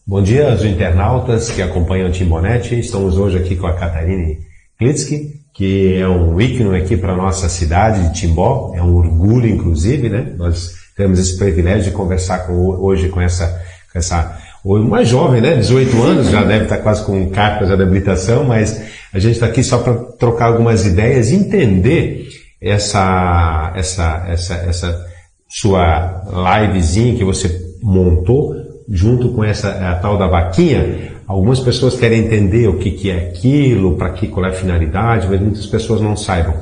Bom dia aos internautas que acompanham o Timbonete. Estamos hoje aqui com a Catarine Klitzky, que é um ícone aqui para a nossa cidade de Timbó. É um orgulho, inclusive, né? Nós temos esse privilégio de conversar hoje com essa uma jovem, né? 18 anos, já deve estar quase com carta de habilitação, mas a gente está aqui só para trocar algumas ideias e entender essa sua livezinha que você montou junto com a tal da vaquinha. Algumas pessoas querem entender o que é aquilo, qual é a finalidade, mas muitas pessoas não saibam.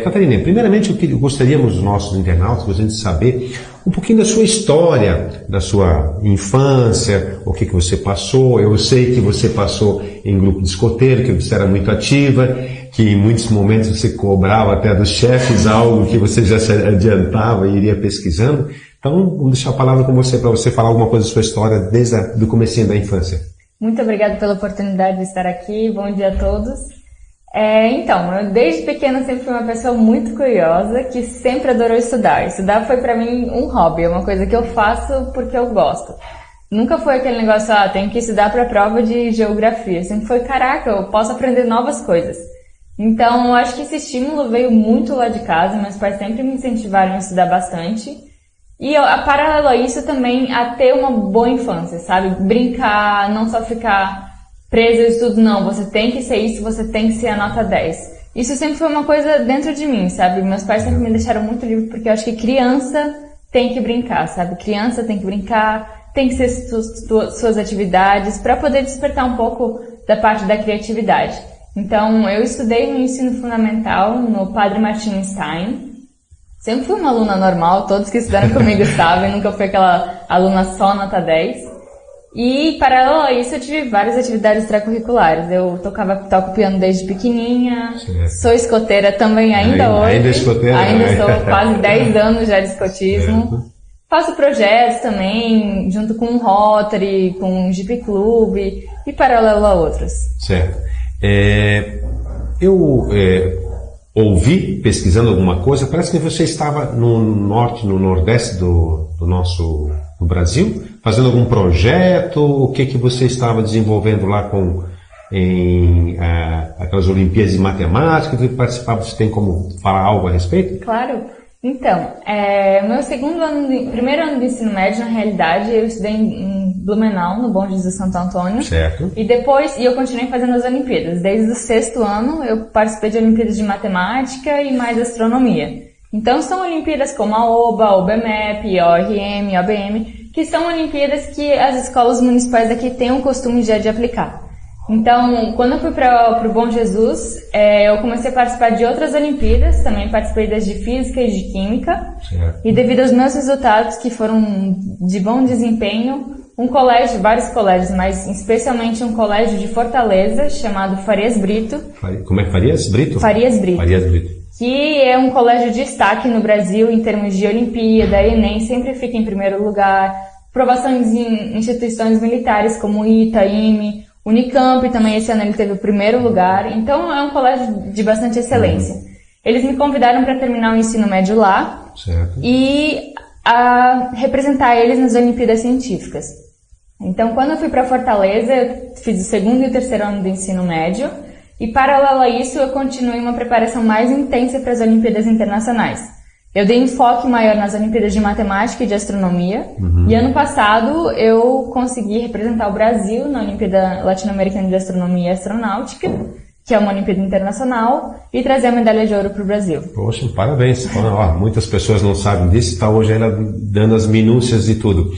Catarina, primeiramente gostaríamos, os nossos internautas, de saber um pouquinho da sua história, da sua infância, o que você passou. Eu sei que você passou em grupo de escoteiro, que você era muito ativa, que em muitos momentos você cobrava até dos chefes algo que você já se adiantava e iria pesquisando. Então, vamos deixar a palavra com você para você falar alguma coisa da sua história desde o comecinho da infância. Muito obrigada pela oportunidade de estar aqui. Bom dia a todos. Então, eu desde pequena sempre fui uma pessoa muito curiosa, que sempre adorou estudar. Estudar foi para mim um hobby, é uma coisa que eu faço porque eu gosto. Nunca foi aquele negócio, tenho que estudar para a prova de geografia. Sempre foi, caraca, eu posso aprender novas coisas. Então, eu acho que esse estímulo veio muito lá de casa, meus pais sempre me incentivaram a estudar bastante. E paralelo a isso também a ter uma boa infância, sabe? Brincar, não só ficar preso ao estudo, não, você tem que ser isso, você tem que ser a nota 10. Isso sempre foi uma coisa dentro de mim, sabe? Meus pais sempre me deixaram muito livre, porque eu acho que criança tem que brincar, sabe? Criança tem que brincar, tem que ser suas atividades, para poder despertar um pouco da parte da criatividade. Então, eu estudei no ensino fundamental, no Padre Martin Stein. Sempre fui uma aluna normal, todos que estudaram comigo sabem, nunca fui aquela aluna só nota 10. E, paralelo a isso, eu tive várias atividades extracurriculares. Eu toco piano desde pequenininha, sou escoteira também ainda hoje. Ainda escoteira? Ainda sou quase 10 anos já de escotismo. Faço projetos também, junto com o Rotary, com o Jeep Club e paralelo a outros. Certo. Eu ouvi, pesquisando alguma coisa, parece que você estava no norte, no nordeste do Brasil, fazendo algum projeto. O que você estava desenvolvendo lá em aquelas Olimpíadas de Matemática que participava? Você tem como falar algo a respeito? Claro. Então, meu primeiro ano de ensino médio, na realidade, eu estudei em Blumenau, no Bom Jesus Santo Antônio. Certo. E eu continuei fazendo as Olimpíadas. Desde o 6º ano, eu participei de Olimpíadas de Matemática e mais Astronomia. Então, são Olimpíadas como a OBA, a OBMEP, a ORM, a OBM, que são Olimpíadas que as escolas municipais aqui têm o costume já de aplicar. Então, quando eu fui para o Bom Jesus, eu comecei a participar de outras Olimpíadas, também participei das de Física e de Química. Certo. E devido aos meus resultados, que foram de bom desempenho, vários colégios, mas especialmente um colégio de Fortaleza, chamado Farias Brito. Como é que Farias Brito? Farias Brito. Farias Brito. Que é um colégio de destaque no Brasil em termos de Olimpíada, Enem sempre fica em primeiro lugar, aprovações em instituições militares como ITA, IME, Unicamp também esse ano ele teve o primeiro lugar, então é um colégio de bastante excelência. Eles me convidaram para terminar o ensino médio lá. Certo. E a representar eles nas Olimpíadas Científicas. Então, quando eu fui para Fortaleza, eu fiz o 2º e o 3º ano do ensino médio, e paralelo a isso eu continuei uma preparação mais intensa para as Olimpíadas Internacionais. Eu dei enfoque maior nas Olimpíadas de Matemática e de Astronomia, e ano passado eu consegui representar o Brasil na Olimpíada Latino-Americana de Astronomia e Astronáutica, que é uma Olimpíada Internacional, e trazer a medalha de ouro para o Brasil. Poxa, parabéns. Muitas pessoas não sabem disso, está hoje ela dando as minúcias de tudo.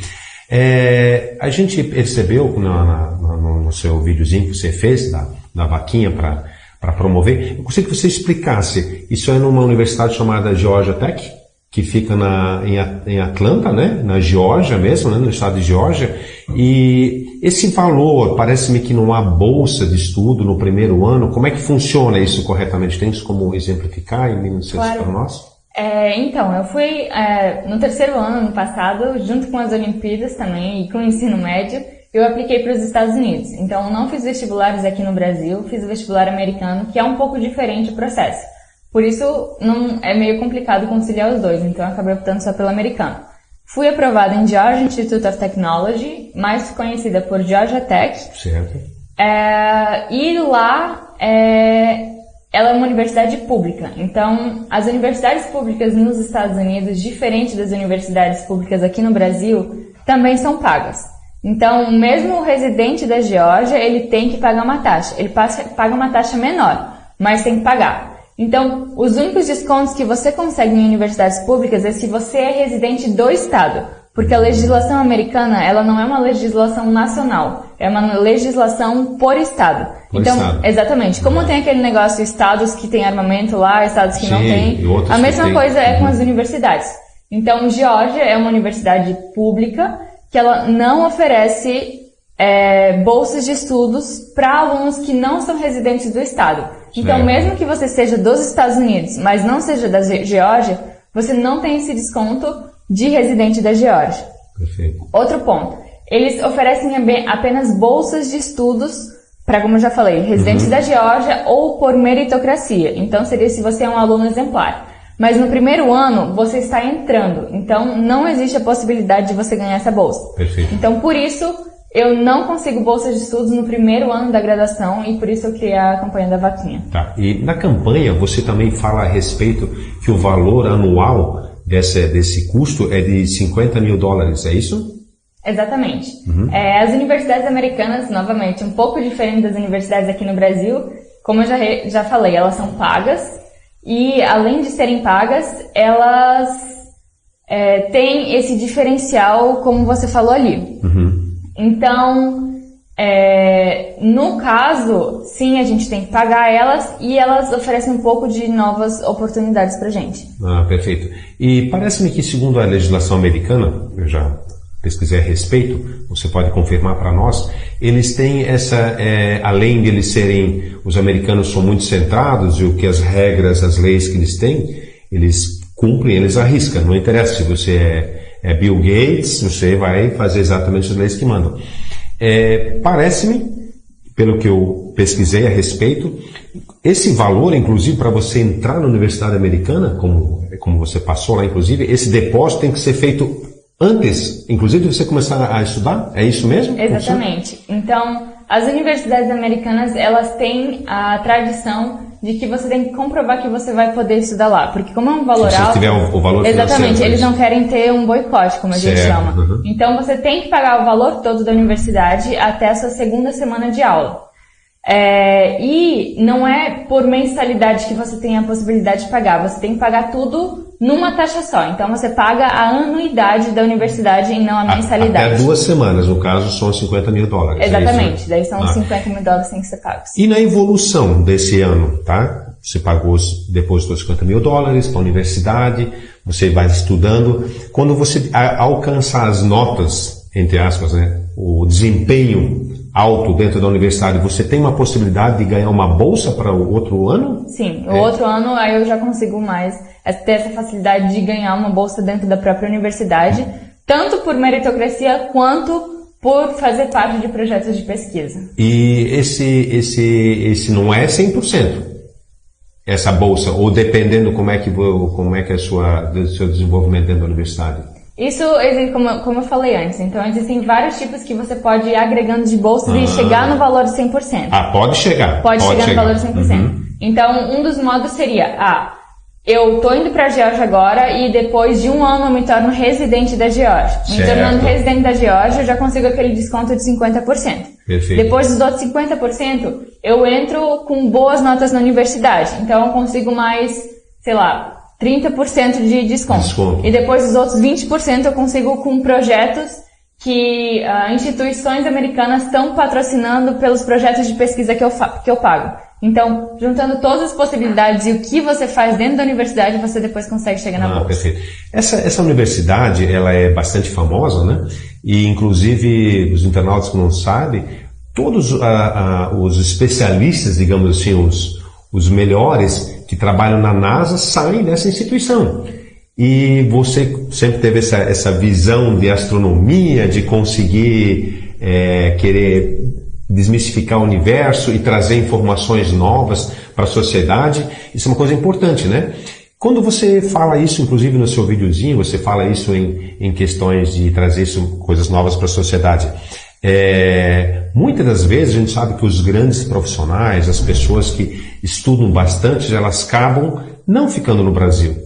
A gente percebeu no seu videozinho que você fez, da vaquinha para promover, eu gostaria que você explicasse. Isso é numa universidade chamada Georgia Tech, que fica em Atlanta, né? Na Geórgia mesmo, né? No estado de Geórgia. E esse valor, parece-me que não há bolsa de estudo no primeiro ano. Como é que funciona isso corretamente? Tem isso como exemplificar em minutos para nós? Então, eu fui no 3º ano passado, junto com as Olimpíadas também e com o ensino médio, eu apliquei para os Estados Unidos. Então, eu não fiz vestibulares aqui no Brasil, fiz o vestibular americano, que é um pouco diferente o processo. Por isso, não é meio complicado conciliar os dois, então eu acabei optando só pelo americano. Fui aprovada em Georgia Institute of Technology, mais conhecida por Georgia Tech. Certo. E lá, ela é uma universidade pública. Então, as universidades públicas nos Estados Unidos, diferente das universidades públicas aqui no Brasil, também são pagas. Então, mesmo o residente da Geórgia, ele tem que pagar uma taxa. Ele paga uma taxa menor, mas tem que pagar. Então, os únicos descontos que você consegue em universidades públicas é se você é residente do estado, porque a legislação americana, ela não é uma legislação nacional, é uma legislação por estado. Estado. Exatamente. Como tem aquele negócio, estados que têm armamento lá, estados que não têm, a mesma coisa é com as universidades. Então, Geórgia é uma universidade pública que ela não oferece bolsas de estudos para alunos que não são residentes do estado. Então, mesmo que você seja dos Estados Unidos, mas não seja da Geórgia, você não tem esse desconto de residente da Geórgia. Perfeito. Outro ponto, eles oferecem apenas bolsas de estudos para, como eu já falei, residentes da Geórgia ou por meritocracia. Então, seria se você é um aluno exemplar. Mas no primeiro ano, você está entrando, então não existe a possibilidade de você ganhar essa bolsa. Perfeito. Então, por isso, eu não consigo bolsa de estudos no primeiro ano da graduação e por isso eu criei a campanha da vaquinha. Tá. E na campanha você também fala a respeito que o valor anual desse custo é de $50 mil, é isso? Exatamente. As universidades americanas, novamente, um pouco diferente das universidades aqui no Brasil, como eu já falei, elas são pagas e além de serem pagas, elas têm esse diferencial, como você falou ali. Então, no caso, sim, a gente tem que pagar elas e elas oferecem um pouco de novas oportunidades pra gente. Ah, perfeito. E parece-me que, segundo a legislação americana, eu já pesquisei a respeito, você pode confirmar para nós, eles têm além de eles serem, os americanos são muito centrados e o que as regras, as leis que eles têm, eles cumprem, eles arriscam, não interessa se você é Bill Gates, você vai fazer exatamente as leis que mandam. Parece-me, pelo que eu pesquisei a respeito, esse valor, inclusive, para você entrar na universidade americana, como você passou lá, inclusive, esse depósito tem que ser feito antes, inclusive, de você começar a estudar? É isso mesmo? Exatamente. Então, as universidades americanas, elas têm a tradição de que você tem que comprovar que você vai poder estudar lá. Porque como é um valor alto... Se tiver o valor exatamente, eles não querem ter um boicote, como a gente chama. Então, você tem que pagar o valor todo da universidade até a sua segunda semana de aula. E não é por mensalidade que você tem a possibilidade de pagar. Você tem que pagar tudo numa taxa só. Então, você paga a anuidade da universidade e não a mensalidade. Até 2 semanas, no caso, são $50 mil. Exatamente. Daí são os $50 mil que tem que ser pagos. E na evolução desse ano, tá? Você pagou depois dos $50 mil para a universidade, você vai estudando. Quando você alcançar as notas, entre aspas, né? O desempenho alto dentro da universidade, você tem uma possibilidade de ganhar uma bolsa para o outro ano? Sim, o outro ano aí eu já consigo ter essa facilidade de ganhar uma bolsa dentro da própria universidade, tanto por meritocracia quanto por fazer parte de projetos de pesquisa. E esse não é 100%, essa bolsa, ou dependendo como é que é o seu desenvolvimento dentro da universidade? Isso existe, como eu falei antes, então existem vários tipos que você pode ir agregando de bolsas e chegar no valor de 100%. Pode chegar. Pode chegar no valor de 100%. Então, um dos modos seria, eu estou indo para a Geórgia agora e depois de 1 ano eu me torno residente da Geórgia. Me tornando residente da Geórgia, eu já consigo aquele desconto de 50%. Perfeito. Depois dos outros 50%, eu entro com boas notas na universidade. Então, eu consigo mais, 30% de desconto. E depois dos outros 20% eu consigo com projetos que instituições americanas estão patrocinando pelos projetos de pesquisa que eu pago. Então, juntando todas as possibilidades e o que você faz dentro da universidade, você depois consegue chegar na bolsa. Perfeito. Essa universidade, ela é bastante famosa, né? E, inclusive, os internautas que não sabem, todos os especialistas, digamos assim, os melhores que trabalham na NASA saem dessa instituição. E você sempre teve essa visão de astronomia, de conseguir querer desmistificar o universo e trazer informações novas para a sociedade. Isso é uma coisa importante, né? Quando você fala isso, inclusive no seu videozinho, você fala isso em questões de trazer coisas novas para a sociedade. Muitas das vezes a gente sabe que os grandes profissionais, as pessoas que estudam bastante, elas acabam não ficando no Brasil.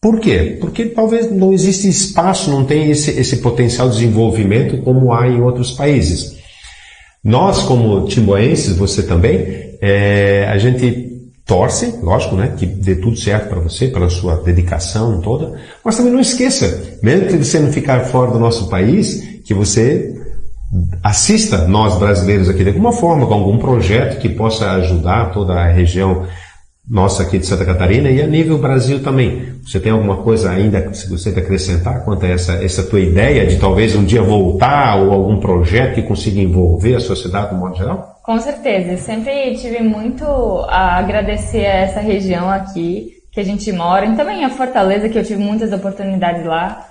Por quê? Porque talvez não existe espaço, não tem esse potencial de desenvolvimento como há em outros países. Nós, como timboenses, você também, a gente torce, lógico, né, que dê tudo certo para você, pela sua dedicação toda, mas também não esqueça, mesmo que você não ficar fora do nosso país, que você assista nós brasileiros aqui de alguma forma, com algum projeto que possa ajudar toda a região nossa aqui de Santa Catarina e a nível Brasil também. Você tem alguma coisa ainda que você gostaria de acrescentar quanto a essa tua ideia de talvez um dia voltar ou algum projeto que consiga envolver a sociedade no modo geral? Com certeza, eu sempre tive muito a agradecer a essa região aqui que a gente mora e também a Fortaleza, que eu tive muitas oportunidades lá.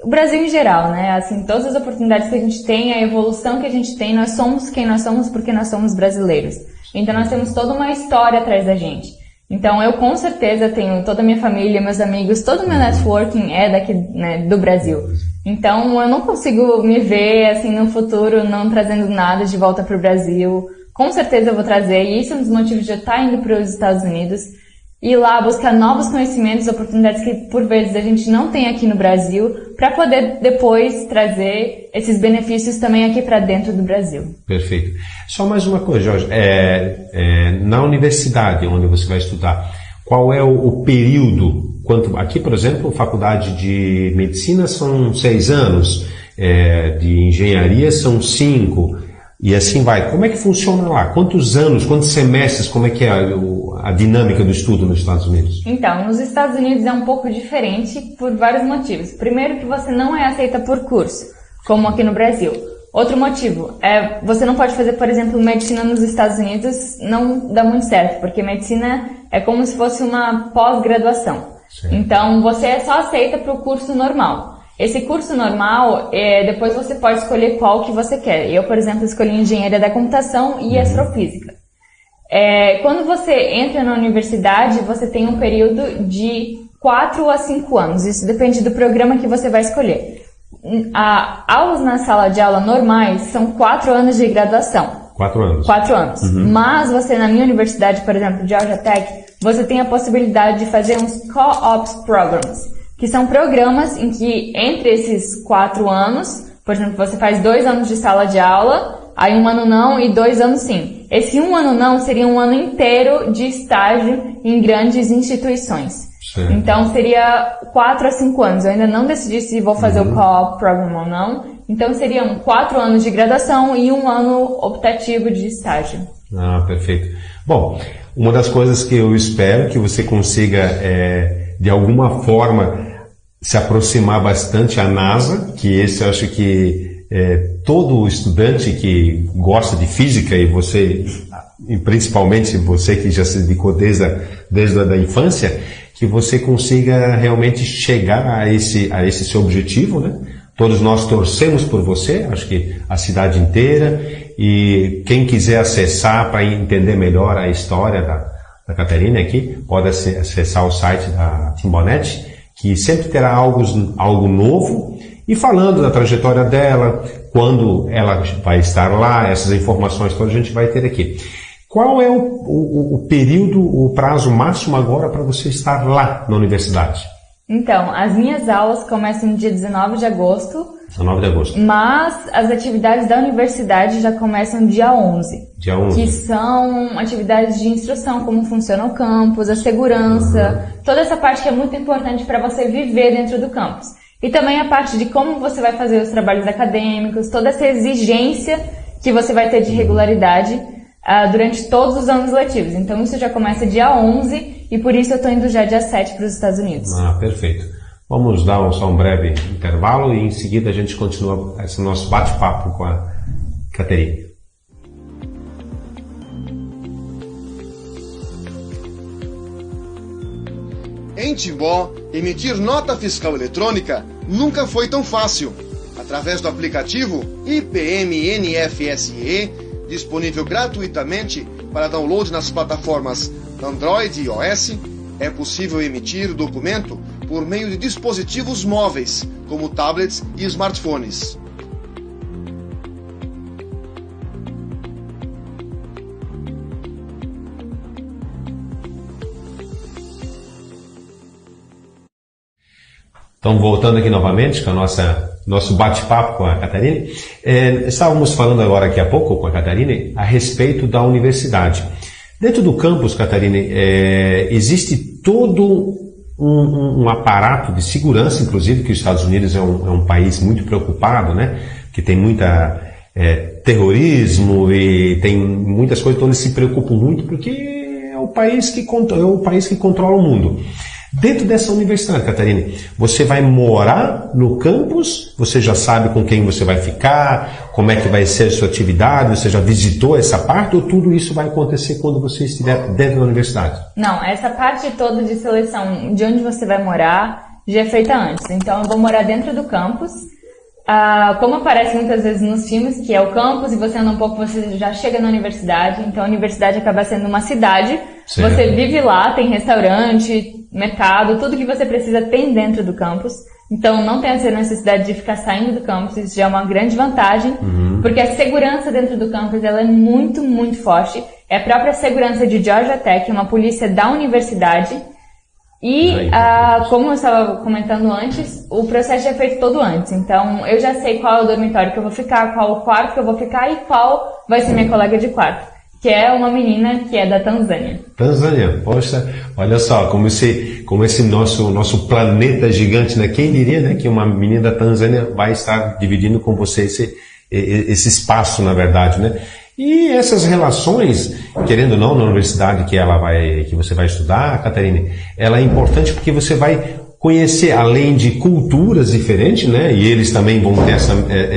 O Brasil em geral, né? Assim, todas as oportunidades que a gente tem, a evolução que a gente tem, nós somos quem nós somos porque nós somos brasileiros. Então nós temos toda uma história atrás da gente. Então eu com certeza tenho toda a minha família, meus amigos, todo o meu networking é daqui, né, do Brasil. Então eu não consigo me ver assim no futuro não trazendo nada de volta para o Brasil. Com certeza eu vou trazer, e isso é um dos motivos de eu estar indo para os Estados Unidos. Ir lá buscar novos conhecimentos, oportunidades que por vezes a gente não tem aqui no Brasil, para poder depois trazer esses benefícios também aqui para dentro do Brasil. Perfeito. Só mais uma coisa, Jorge. Na universidade onde você vai estudar, qual é o período? Aqui, por exemplo, faculdade de medicina são 6 anos, de engenharia são 5. E assim vai. Como é que funciona lá? Quantos anos, quantos semestres, como é que é a dinâmica do estudo nos Estados Unidos? Então, nos Estados Unidos é um pouco diferente por vários motivos. Primeiro que você não é aceita por curso, como aqui no Brasil. Outro motivo é você não pode fazer, por exemplo, medicina nos Estados Unidos, não dá muito certo, porque medicina é como se fosse uma pós-graduação. Então, você é só aceita para o curso normal. Esse curso normal, depois você pode escolher qual que você quer. Eu, por exemplo, escolhi Engenharia da Computação e Astrofísica. Quando você entra na universidade, você tem um período de 4 a 5 anos. Isso depende do programa que você vai escolher. Aulas na sala de aula normais são 4 anos de graduação. 4 anos. 4 anos. Mas você, na minha universidade, por exemplo, Georgia Tech, você tem a possibilidade de fazer uns Co-ops Programs, que são programas em que, entre esses 4 anos, por exemplo, você faz 2 anos de sala de aula, aí 1 ano não e 2 anos sim. Esse 1 ano não seria 1 ano inteiro de estágio em grandes instituições. Certo. Então, seria 4 a 5 anos. Eu ainda não decidi se vou fazer o Co-op Program ou não. Então, seriam 4 anos de graduação e 1 ano optativo de estágio. Ah, perfeito. Bom, uma das coisas que eu espero que você consiga, de alguma forma, se aproximar bastante à NASA, que esse eu acho que todo estudante que gosta de física, e você, e principalmente você que já se dedicou desde a infância, que você consiga realmente chegar a esse seu objetivo, né? Todos nós torcemos por você, acho que a cidade inteira, e quem quiser acessar para entender melhor a história da Catarina aqui, pode acessar o site da Timbonet, que sempre terá algo novo, e falando da trajetória dela, quando ela vai estar lá, essas informações todas a gente vai ter aqui. Qual é o período, o prazo máximo agora para você estar lá na universidade? Então, as minhas aulas começam no dia 19 de agosto. 19 de agosto. Mas as atividades da universidade já começam dia 11. Dia 11. Que são atividades de instrução, como funciona o campus, a segurança, toda essa parte que é muito importante para você viver dentro do campus. E também a parte de como você vai fazer os trabalhos acadêmicos, toda essa exigência que você vai ter de regularidade durante todos os anos letivos. Então isso já começa dia 11 e por isso eu estou indo já dia 7 para os Estados Unidos. Ah, perfeito. Vamos dar só um breve intervalo e em seguida a gente continua esse nosso bate-papo com a Caterine. Em Timbó, emitir nota fiscal eletrônica nunca foi tão fácil. Através do aplicativo IPM NFSE, disponível gratuitamente para download nas plataformas Android e iOS, É possível emitir o documento por meio de dispositivos móveis, como tablets e smartphones. Então, voltando aqui novamente com nosso bate-papo com a Catarina, estávamos falando agora aqui há pouco com a Catarina a respeito da universidade. Dentro do campus, Catarina, existe todo um aparato de segurança, inclusive que os Estados Unidos é um país muito preocupado, né? Que tem muita terrorismo e tem muitas coisas, então eles se preocupam muito porque é o país que controla o mundo. Dentro dessa universidade, Catarina, você vai morar no campus? Você já sabe com quem você vai ficar? Como é que vai ser a sua atividade? Você já visitou essa parte ou tudo isso vai acontecer quando você estiver dentro da universidade? Não, essa parte toda de seleção de onde você vai morar já é feita antes. Então eu vou morar dentro do campus. Como aparece muitas vezes nos filmes, que é o campus e você anda um pouco, você já chega na universidade. Então a universidade acaba sendo uma cidade. Certo. Você vive lá, tem restaurante, mercado, tudo que você precisa tem dentro do campus. Então não tem essa necessidade de ficar saindo do campus, isso já é uma grande vantagem, porque a segurança dentro do campus ela é muito, muito forte. É a própria segurança de Georgia Tech, uma polícia da universidade. E, como eu estava comentando antes, o processo já é feito todo antes. Então, eu já sei qual é o dormitório que eu vou ficar, qual o quarto que eu vou ficar e qual vai ser minha colega de quarto, que é uma menina que é da Tanzânia. Tanzânia, poxa, olha só, como esse nosso planeta gigante, né? Quem diria, né, que uma menina da Tanzânia vai estar dividindo com você esse espaço, na verdade, né? E essas relações, querendo ou não, na universidade que você vai estudar, Catarina, ela é importante porque você vai conhecer, além de culturas diferentes, né? E eles também vão ter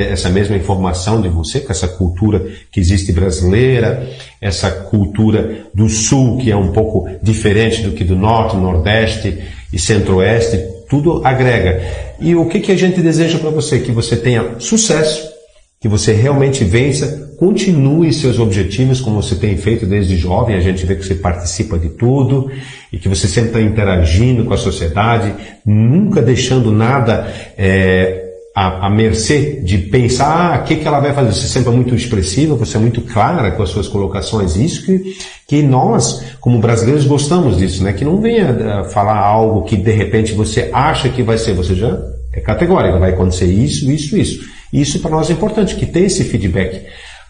essa mesma informação de você, com essa cultura que existe brasileira, essa cultura do Sul, que é um pouco diferente do que do Norte, Nordeste e Centro-Oeste, tudo agrega. E o que a gente deseja para você? Que você tenha sucesso, que você realmente vença, continue seus objetivos como você tem feito desde jovem, a gente vê que você participa de tudo e que você sempre está interagindo com a sociedade, nunca deixando nada à mercê de pensar o que ela vai fazer. Você sempre é muito expressiva, você é muito clara com as suas colocações, isso que nós, como brasileiros, gostamos disso, né? Que não venha falar algo que de repente você acha que vai ser, você já é categórico, vai acontecer isso, isso, isso. Isso para nós é importante, que tenha esse feedback.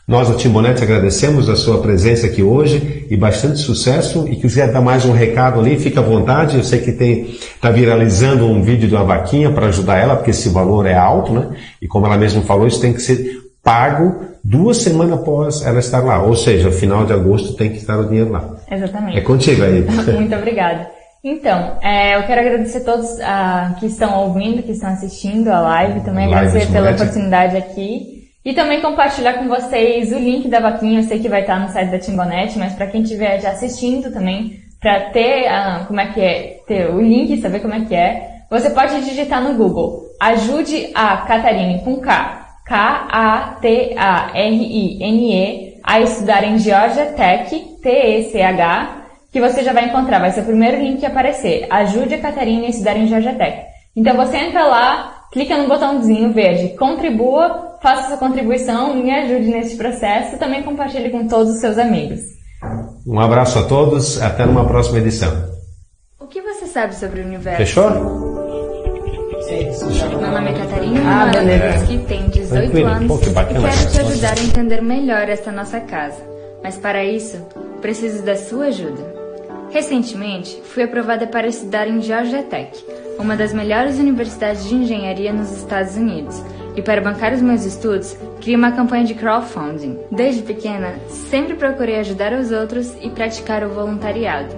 Nós, da Timbonete, agradecemos a sua presença aqui hoje e bastante sucesso. E quiser dar mais um recado ali, fica à vontade. Eu sei que está viralizando um vídeo de uma vaquinha para ajudar ela, porque esse valor é alto, né? E como ela mesma falou, isso tem que ser pago 2 semanas após ela estar lá. Ou seja, final de agosto tem que estar o dinheiro lá. Exatamente. É contigo aí. Muito obrigada. Então, eu quero agradecer a todos que estão ouvindo, que estão assistindo a live, também agradecer pela oportunidade aqui e também compartilhar com vocês o link da vaquinha. Eu sei que vai estar no site da Timbonete, mas para quem estiver já assistindo também, para ter ter o link e saber como é que é, você pode digitar no Google Ajude a Catarine com Katarine a estudar em Georgia Tech, TECH, que você já vai encontrar, vai ser o primeiro link que aparecer. Ajude a Catarina a estudar em Georgia Tech. Então você entra lá, clica no botãozinho verde, contribua, faça sua contribuição, me ajude nesse processo e também compartilhe com todos os seus amigos. Um abraço a todos, até numa próxima edição. O que você sabe sobre o universo? Fechou? Meu nome é Catarina que tem 18 anos e quero te ajudar a entender melhor esta nossa casa. Mas para isso, preciso da sua ajuda. Recentemente, fui aprovada para estudar em Georgia Tech, uma das melhores universidades de engenharia nos Estados Unidos, e para bancar os meus estudos, criei uma campanha de crowdfunding. Desde pequena, sempre procurei ajudar os outros e praticar o voluntariado.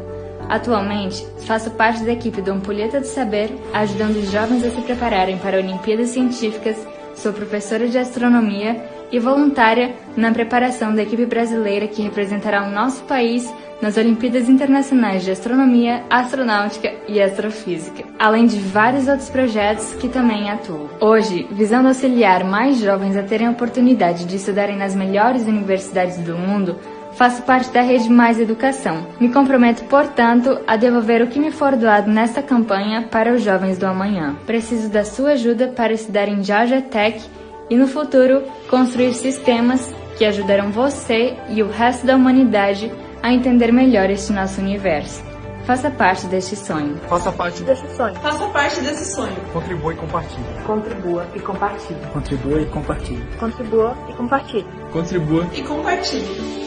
Atualmente, faço parte da equipe do Ampulheta do Saber, ajudando os jovens a se prepararem para Olimpíadas Científicas. Sou professora de astronomia e voluntária na preparação da equipe brasileira que representará o nosso país nas Olimpíadas Internacionais de Astronomia, Astronáutica e Astrofísica, além de vários outros projetos que também atuo. Hoje, visando auxiliar mais jovens a terem a oportunidade de estudarem nas melhores universidades do mundo, Faço parte da Rede Mais Educação. Me comprometo, portanto, a devolver o que me for doado nesta campanha para os jovens do amanhã. Preciso da sua ajuda para estudar em Georgia Tech e, no futuro, construir sistemas que ajudarão você e o resto da humanidade a entender melhor este nosso universo. Faça parte deste sonho. Faça parte deste sonho. Faça parte desse sonho. Contribua e compartilhe. Contribua e compartilhe. Contribua e compartilhe. Contribua e compartilhe. Contribua e compartilhe.